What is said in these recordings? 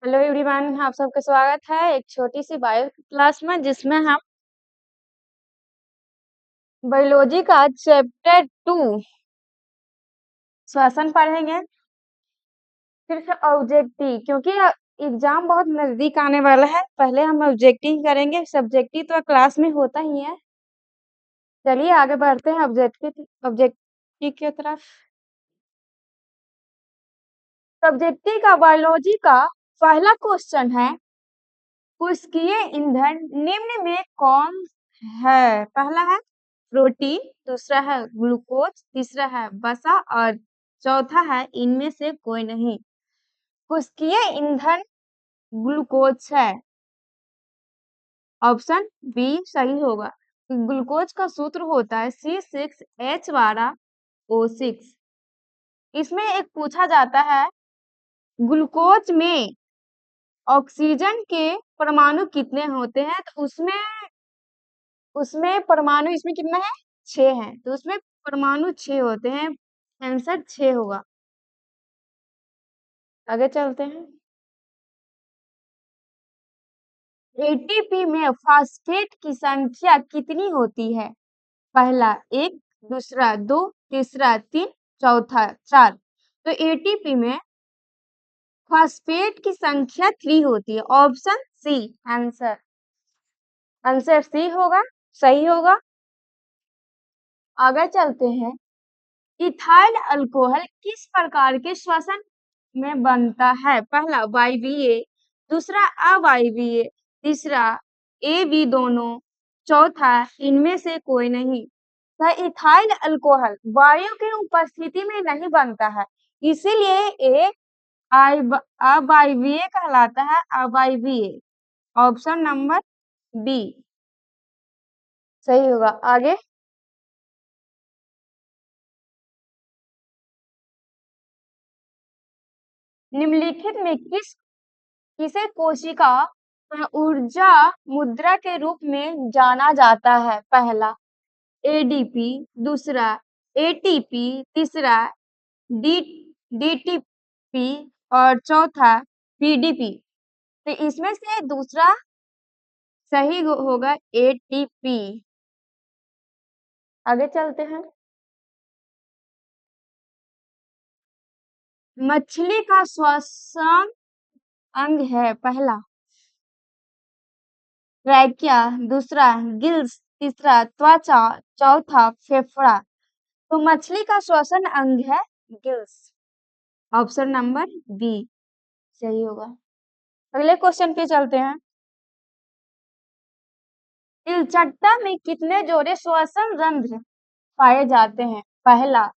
Hello everyone, आप सबका स्वागत है एक छोटी सी बायो क्लास में जिसमें हम बायोलॉजी का चैप्टर 2 श्वसन पढ़ेंगे। फिर से ऑब्जेक्टिव, क्योंकि एग्जाम बहुत नजदीक आने वाला है। पहले हम ऑब्जेक्टिव करेंगे, सब्जेक्टिव तो क्लास में होता ही है। चलिए आगे बढ़ते हैं ऑब्जेक्टिव ऑब्जेक्टिव की तरफ। सब्जेक्टिव का बायोलॉजी का पहला क्वेश्चन है, पुष्कीय ईंधन निम्न में कौन है? पहला है प्रोटीन, दूसरा है ग्लूकोज, तीसरा है वसा और चौथा है इनमें से कोई नहीं। पुष्कीय ईंधन ग्लूकोज है। ऑप्शन बी सही होगा। ग्लूकोज का सूत्र होता है C6H12O6। इसमें एक पूछा जाता है, ग्लूकोज में ऑक्सीजन के परमाणु कितने होते हैं? तो उसमें परमाणु इसमें कितना है? 6 है। तो उसमें परमाणु 6 होते हैं। आंसर 6 होगा। आगे चलते हैं। एटीपी में फास्फेट की संख्या कितनी होती है? पहला 1, दूसरा 2, तीसरा 3, चौथा 4। तो एटीपी में फास्फेट की संख्या 3 होती है। Option C answer answer C होगा, सही होगा। आगे चलते हैं। इथाइल अल्कोहल किस प्रकार के श्वसन में बनता है? पहला वायवीय, दूसरा अवायवीय, तीसरा ए बी दोनों, चौथा इनमें से कोई नहीं। तो इथाइल अल्कोहल वायु की उपस्थिति में नहीं बनता है, इसीलिए ये अवायवीय कहलाता है। अवायवीय ऑप्शन नंबर बी सही होगा। आगे निम्नलिखित में किसे कोशिका ऊर्जा मुद्रा के रूप में जाना जाता है? पहला एडीपी, दूसरा एटीपी, तीसरा डी डीटीपी और चौथा पीडीपी। तो इसमें से दूसरा सही होगा, एटीपी। आगे चलते हैं। मछली का श्वसन अंग है? पहला ट्रैकिया, दूसरा गिल्स, तीसरा त्वचा, चौथा फेफड़ा। तो मछली का श्वसन अंग है गिल्स। ऑप्शन नंबर बी सही होगा। अगले क्वेश्चन पे चलते हैं। तिलचट्टा में कितने जोड़े श्वसन रंध्र पाए जाते हैं? पहला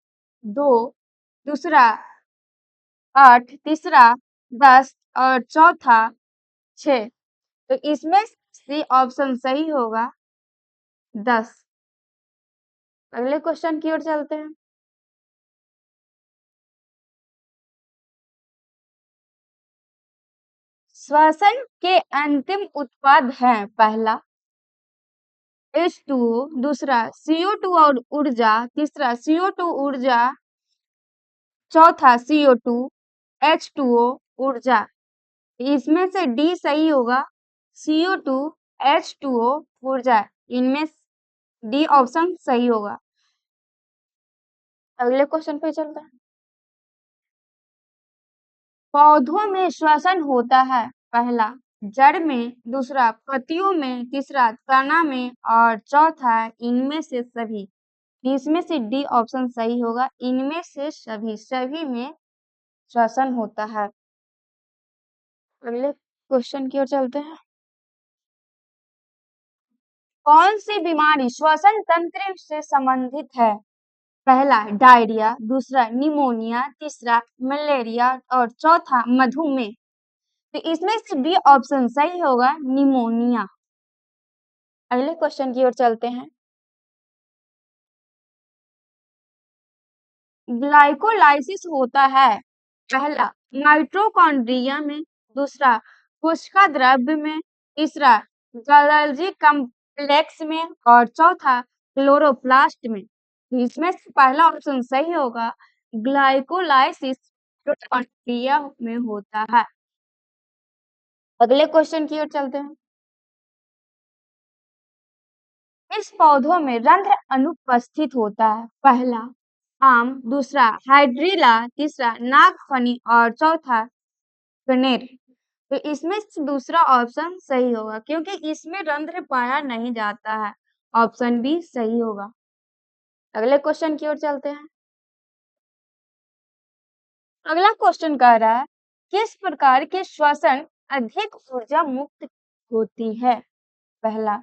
2, दूसरा 8, तीसरा 10 और चौथा 6। तो इसमें सी ऑप्शन सही होगा, 10। अगले क्वेश्चन की ओर चलते हैं। श्वसन के अंतिम उत्पाद हैं? पहला H2O, दूसरा CO2 और ऊर्जा, तीसरा CO2 ऊर्जा, चौथा CO2 H2O ऊर्जा। इसमें से डी सही होगा, CO2 H2O ऊर्जा। इनमें डी ऑप्शन सही होगा। अगले क्वेश्चन पे चलते हैं। पौधों में श्वसन होता है? पहला जड़ में, दूसरा पत्तियों में, तीसरा तना में और चौथा इनमें से सभी। इसमें से डी ऑप्शन सही होगा, इनमें से सभी। सभी में श्वसन होता है। अगले क्वेश्चन की ओर चलते हैं। कौन सी बीमारी श्वसन तंत्र से संबंधित है? पहला डायरिया, दूसरा निमोनिया, तीसरा मलेरिया और चौथा मधुमेह। तो इसमें से बी ऑप्शन सही होगा, निमोनिया। अगले क्वेश्चन की ओर चलते हैं। ग्लाइकोलाइसिस होता है? पहला माइटोकॉन्ड्रिया में, दूसरा कोशिका द्रव्य में, तीसरा गोल्गी कॉम्प्लेक्स में और चौथा क्लोरोप्लास्ट में। इसमें से पहला ऑप्शन सही होगा, ग्लाइकोलाइसिस माइटोकॉन्ड्रिया में होता है। अगले क्वेश्चन की ओर चलते हैं। इस पौधों में रंध्र अनुपस्थित होता है। पहला आम, दूसरा हाइड्रीला, तीसरा नागफनी और चौथा कनेर। तो इसमें से दूसरा ऑप्शन सही होगा क्योंकि इसमें रंध्र पाया नहीं जाता है। ऑप्शन बी सही होगा। अगले क्वेश्चन की ओर चलते हैं। अगला क्वेश्चन कह रहा है किस प्रकार के श्वसन अधिक ऊर्जा मुक्त होती है। पहला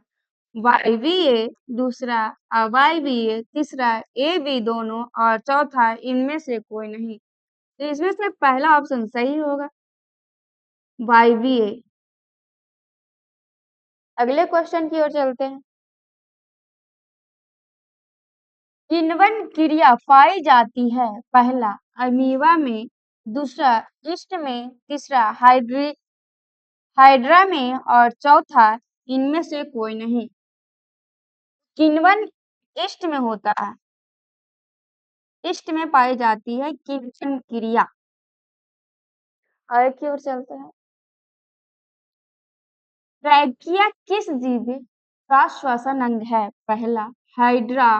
वायवीय, दूसरा अवायवीय, तीसरा ए बी दोनों और चौथा इनमें से कोई नहीं। तो इसमें से पहला ऑप्शन सही होगा, वायवीय। अगले क्वेश्चन की ओर चलते हैं। किण्वन क्रिया पाई जाती है। पहला अमीबा में, दूसरा यीस्ट में, तीसरा हाइड्रा में और चौथा इनमें से कोई नहीं। किण्वन यीस्ट में होता है, यीस्ट में पाई जाती है किण्वन क्रिया। आगे की ओर चलते हैं। ट्रैकिया किस जीव का श्वसन अंग है। पहला हाइड्रा,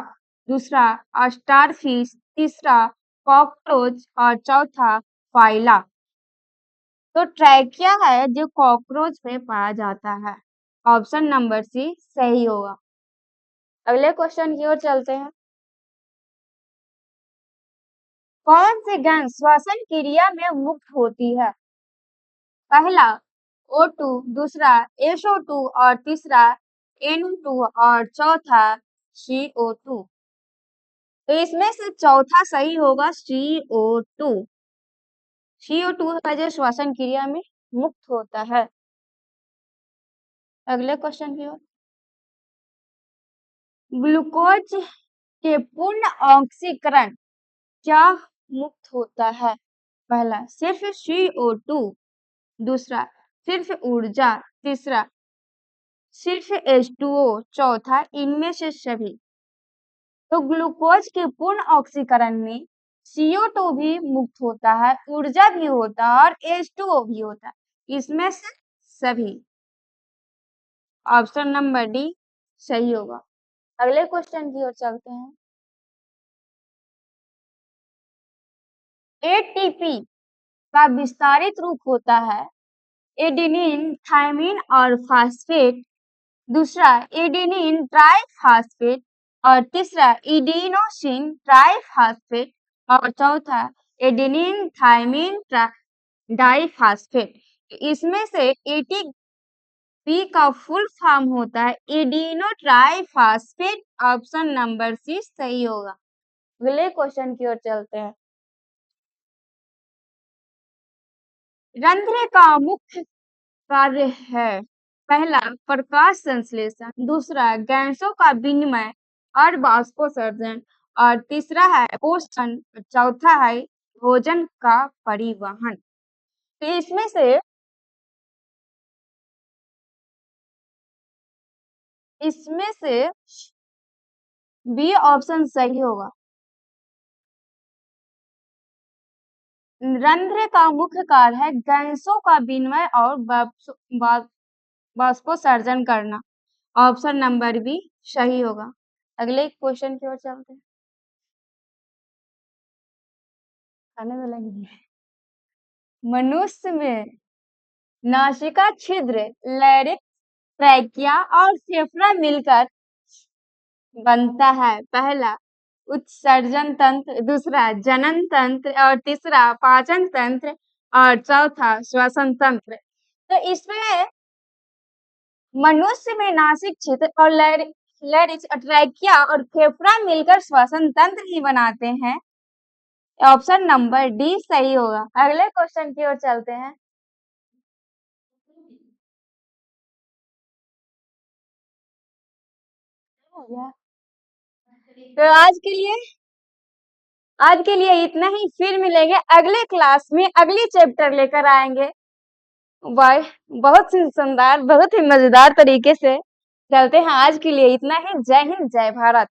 दूसरा स्टारफिश, तीसरा कॉकरोच और चौथा फाइला। तो ट्रैकिया है जो कॉकरोच में पाया जाता है। ऑप्शन नंबर सी सही होगा। अगले क्वेश्चन की ओर चलते हैं। कौन सी गैस श्वसन क्रिया में मुक्त होती है। पहला O2, दूसरा SO2 और तीसरा N2 और चौथा CO2। तो इसमें से चौथा सही होगा CO2। CO2 है जो श्वसन क्रिया में मुक्त होता है। अगले क्वेश्चन की ओर। ग्लूकोज के पूर्ण ऑक्सीकरण क्या मुक्त होता है। पहला सिर्फ CO2, दूसरा सिर्फ ऊर्जा, तीसरा सिर्फ H2O, चौथा इनमें से सभी। तो ग्लूकोज के पूर्ण ऑक्सीकरण में CO2 भी मुक्त होता है, ऊर्जा भी होता है और H2O भी होता है। इसमें से सभी। ऑप्शन नंबर डी सही होगा। अगले क्वेश्चन की ओर चलते हैं। एटीपी का विस्तारित रूप होता है एडेनिन, थायमिन और फास्फेट, दूसरा एडेनिन ट्राइफास्फेट और तीसरा एडेनोसिन ट्राइफास्फेट और चौथा एडेनिन थायमिन डाइफास्फेट। इसमें से एटीपी का फुल फॉर्म होता है adenosine triphosphate. Option number C सही होगा। अगले क्वेश्चन की ओर चलते हैं। रंध्र का मुख्य कार्य है। पहला प्रकाश संश्लेषण, दूसरा गैसों का विनिमय और बाष्पोत्सर्जन और तीसरा है पोषण, चौथा है भोजन का परिवहन। तो इसमें से बी ऑप्शन सही होगा। रंध्र का मुख्य कार्य है गैसों का विनिमय और बाष्पोत्सर्जन करना। ऑप्शन नंबर बी सही होगा। अगले क्वेश्चन की ओर चलते हैं। खाने में लगी मनुष्य में नासिका छिद्र, लैरिक्स, ट्रैकिया और फेफड़ा मिलकर बनता है। पहला उत्सर्जन तंत्र, दूसरा जनन तंत्र और तीसरा पाचन तंत्र और चौथा श्वसन तंत्र। तो इसमें मनुष्य में नासिक छिद्र और लैरिक्स, ट्रैकिया और फेफड़ा मिलकर श्वसन तंत्र ही बनाते हैं। ऑप्शन नंबर डी सही होगा। अगले क्वेश्चन की ओर चलते हैं। हो गया। तो आज के लिए इतना ही। फिर मिलेंगे अगले क्लास में, अगली चैप्टर लेकर आएंगे। वाह, बहुत ही शानदार, बहुत ही मजेदार तरीके से चलते हैं। आज के लिए इतना ही। जय हिंद, जय भारत।